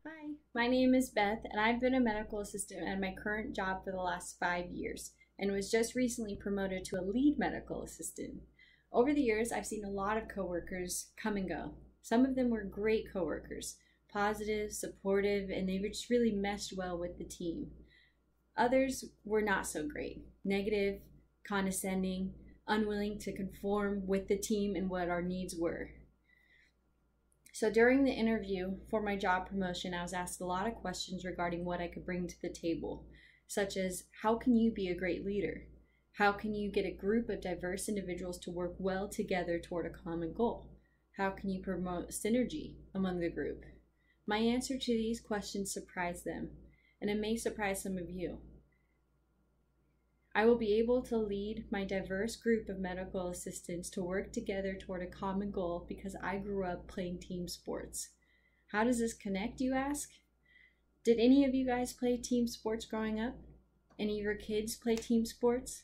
Hi, my name is Beth, and I've been a medical assistant at my current job for the last 5 years and was just recently promoted to a lead medical assistant. Over the years, I've seen a lot of coworkers come and go. Some of them were great coworkers, positive, supportive, and they just really meshed well with the team. Others were not so great, negative, condescending, unwilling to conform with the team and what our needs were. So during the interview for my job promotion, I was asked a lot of questions regarding what I could bring to the table, such as how can you be a great leader? How can you get a group of diverse individuals to work well together toward a common goal? How can you promote synergy among the group? My answer to these questions surprised them, and it may surprise some of you. I will be able to lead my diverse group of medical assistants to work together toward a common goal because I grew up playing team sports. How does this connect, you ask? Did any of you guys play team sports growing up? Any of your kids play team sports?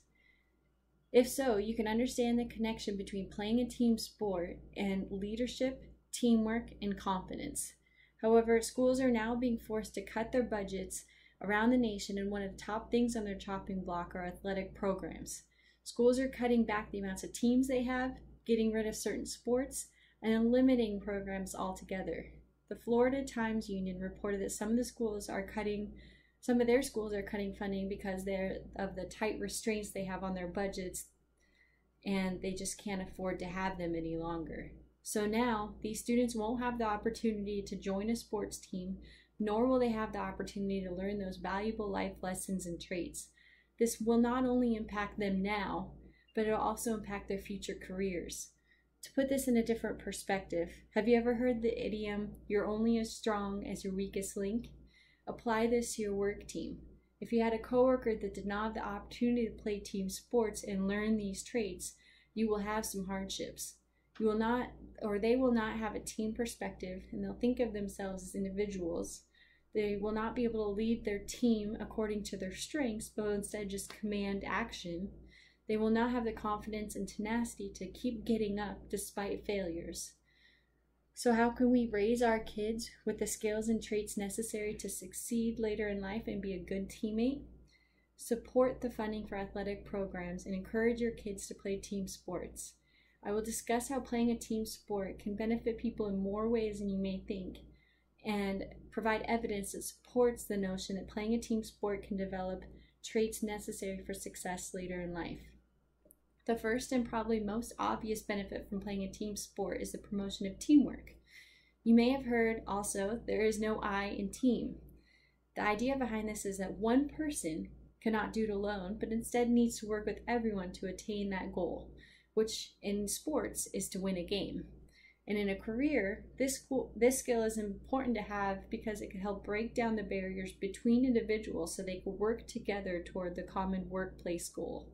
If so, you can understand the connection between playing a team sport and leadership, teamwork, and confidence. However, schools are now being forced to cut their budgets around the nation, and one of the top things on their chopping block are athletic programs. Schools are cutting back the amounts of teams they have, getting rid of certain sports, and eliminating programs altogether. The Florida Times Union reported that some of their schools are cutting funding because of the tight restraints they have on their budgets, and they just can't afford to have them any longer. So now, these students won't have the opportunity to join a sports team, nor will they have the opportunity to learn those valuable life lessons and traits. This will not only impact them now, but it will also impact their future careers. To put this in a different perspective, have you ever heard the idiom, "You're only as strong as your weakest link"? Apply this to your work team. If you had a coworker that did not have the opportunity to play team sports and learn these traits, you will have some hardships. They will not have a team perspective, and they'll think of themselves as individuals. They will not be able to lead their team according to their strengths, but will instead just command action. They will not have the confidence and tenacity to keep getting up despite failures. So how can we raise our kids with the skills and traits necessary to succeed later in life and be a good teammate? Support the funding for athletic programs and encourage your kids to play team sports. I will discuss how playing a team sport can benefit people in more ways than you may think, and provide evidence that supports the notion that playing a team sport can develop traits necessary for success later in life. The first and probably most obvious benefit from playing a team sport is the promotion of teamwork. You may have heard also, there is no I in team. The idea behind this is that one person cannot do it alone, but instead needs to work with everyone to attain that goal, which in sports is to win a game. And in a career, this skill is important to have because it can help break down the barriers between individuals so they can work together toward the common workplace goal.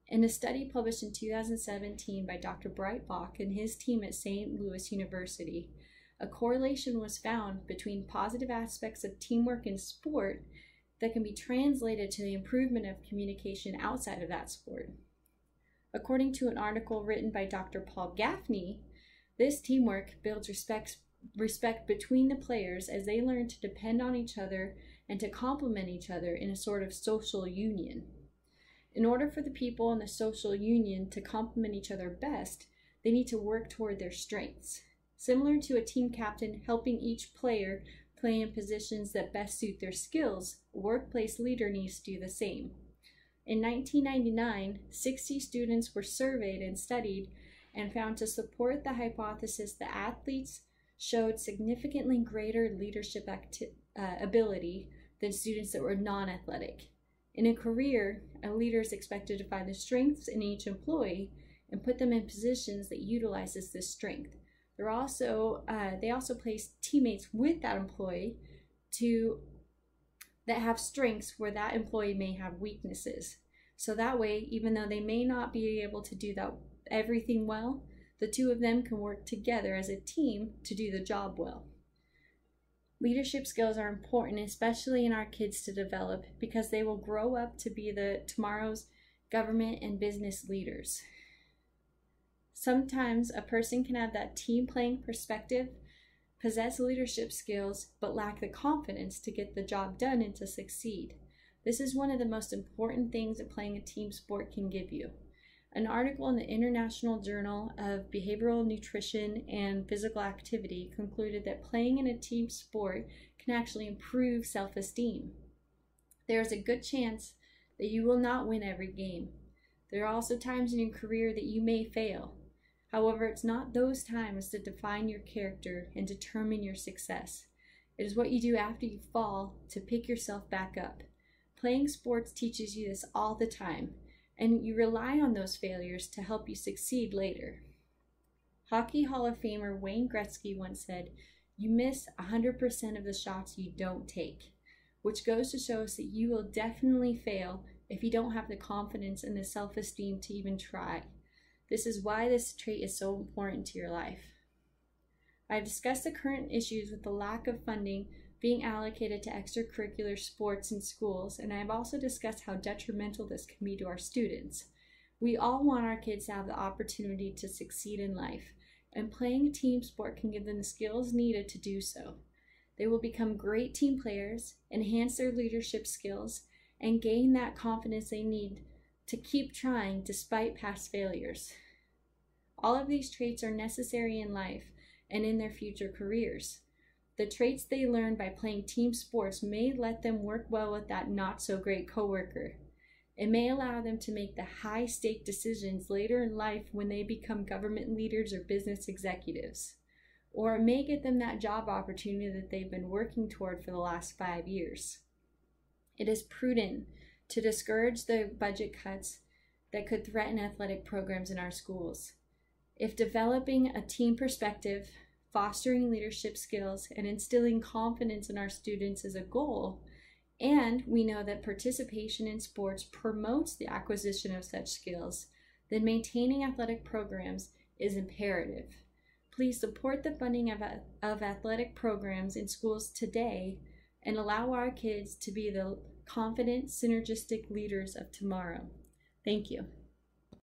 In a study published in 2017 by Dr. Breitbach and his team at St. Louis University, a correlation was found between positive aspects of teamwork in sport that can be translated to the improvement of communication outside of that sport. According to an article written by Dr. Paul Gaffney, this teamwork builds respect between the players as they learn to depend on each other and to complement each other in a sort of social union. In order for the people in the social union to complement each other best, they need to work toward their strengths. Similar to a team captain helping each player play in positions that best suit their skills, a workplace leader needs to do the same. In 1999, 60 students were surveyed and studied and found to support the hypothesis that athletes showed significantly greater leadership ability than students that were non-athletic. In a career, a leader is expected to find the strengths in each employee and put them in positions that utilizes this strength. They also place teammates with that employee that have strengths where that employee may have weaknesses. So that way, even though they may not be able to do everything well, the two of them can work together as a team to do the job well. Leadership skills are important, especially in our kids to develop, because they will grow up to be tomorrow's government and business leaders. Sometimes a person can have that team playing possess leadership skills, but lack the confidence to get the job done and to succeed. This is one of the most important things that playing a team sport can give you. An article in the International Journal of Behavioral Nutrition and Physical Activity concluded that playing in a team sport can actually improve self-esteem. There is a good chance that you will not win every game. There are also times in your career that you may fail. However, it's not those times that define your character and determine your success. It is what you do after you fall to pick yourself back up. Playing sports teaches you this all the time, and you rely on those failures to help you succeed later. Hockey Hall of Famer Wayne Gretzky once said, "You miss 100% of the shots you don't take," which goes to show us that you will definitely fail if you don't have the confidence and the self-esteem to even try. This is why this trait is so important to your life. I've discussed the current issues with the lack of funding being allocated to extracurricular sports in schools, and I've also discussed how detrimental this can be to our students. We all want our kids to have the opportunity to succeed in life, and playing a team sport can give them the skills needed to do so. They will become great team players, enhance their leadership skills, and gain that confidence they need to keep trying despite past failures. All of these traits are necessary in life and in their future careers. The traits they learn by playing team sports may let them work well with that not-so-great coworker. It may allow them to make the high-stake decisions later in life when they become government leaders or business executives. Or it may get them that job opportunity that they've been working toward for the last 5 years. It is prudent to discourage the budget cuts that could threaten athletic programs in our schools. If developing a team perspective, fostering leadership skills, and instilling confidence in our students is a goal, and we know that participation in sports promotes the acquisition of such skills, then maintaining athletic programs is imperative. Please support the funding of athletic programs in schools today and allow our kids to be the confident, synergistic leaders of tomorrow. Thank you.